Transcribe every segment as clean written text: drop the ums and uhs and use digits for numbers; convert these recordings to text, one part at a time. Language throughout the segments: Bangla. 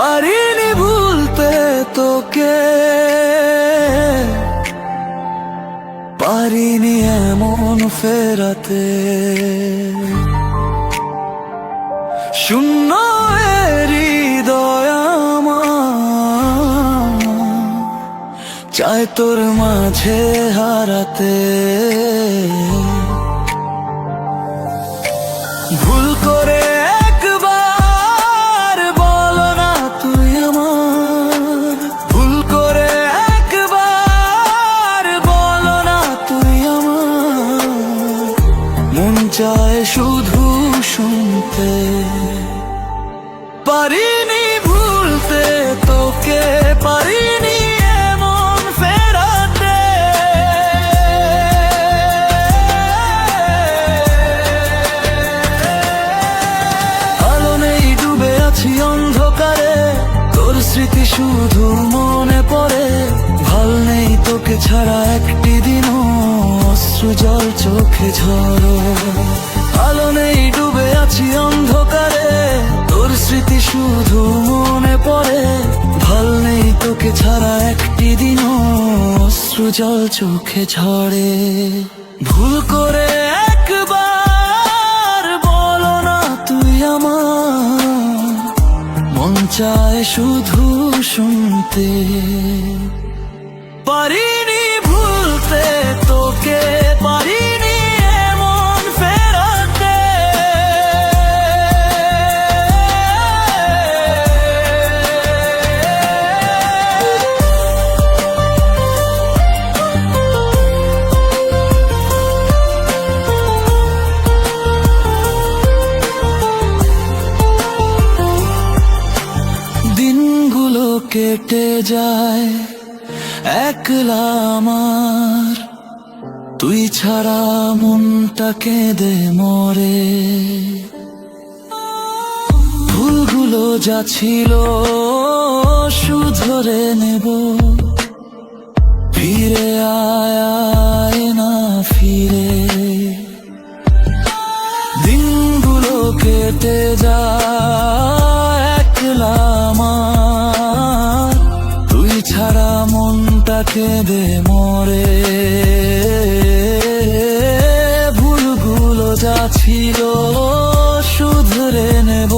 পারিনি ভুলতে তোকে, পারিনি এমন ফেরাতে। শূন্য হৃদয় আমার চায় তোর মাঝে হারাতে। ভুল করে একবার বলো না তুই আমার, ভুল করে একবার বলো না তুই আমার। মন চায় শুধু শুনতে, পারিনি ভুলতে তোকে, পারিনি এমন ফেরাতে। আলো নেই, ডুবে আছি অন্ধকারে, তোর স্মৃতি শুধু মনে পড়ে। ভাল নেই তোকে ছাড়া একটি দিনও, অশ্রু জল চোখে ঝরো। আলো নেই, ডুবে আছি অন্ধকারে, তোর স্মৃতি শুধু মনে পড়ে। ভাল নেই তোকে ছাড়া একটি দিনও, অশ্রু জল চোখে ঝরে। ভুল করে একবার বলো না তুই আমার, মন চায় শুধু শুনতে। পারিনি ভুলতে তোকে, পারিনি এমন ফেরাতে। দিনগুলো কেটে যায় একলা আমার, তুই ছাড়া মনটা কেঁদে মরে। ভুলগুলো যা ছিল শুধরে নেব, ফিরে আয় না ফিরে। দিনগুলো কেটে যায় একলা আমার, তুই ছাড়া মনটা কেঁদে মরে। ভুলগুলো যা ছিল শুধরে নেব,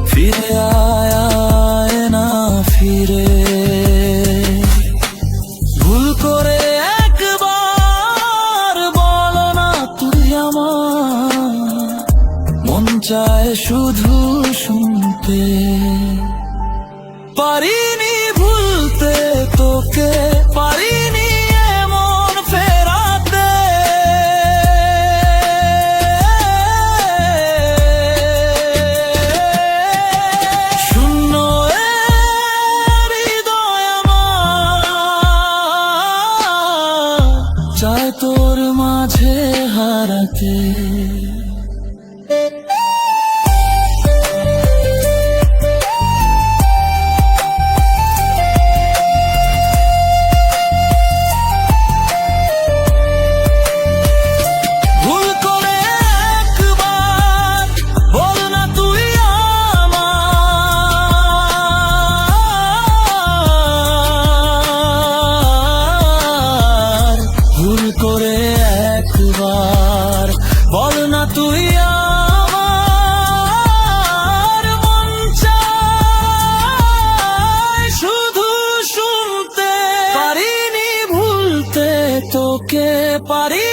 ফিরে আয় না ফিরে। ভুল করে একবার বলো না তুই আমার, মন চায় শুধু শুনতে। পারিনি ভুলতে তোকে, পারিনি এমন ফেরাতে। শূন্য হৃদয় আমার চায় তোর মাঝে হারাতে। বল না তুই আমার, মন চায় শুধু শুনতে। পারিনি ভুলতে তোকে, পারি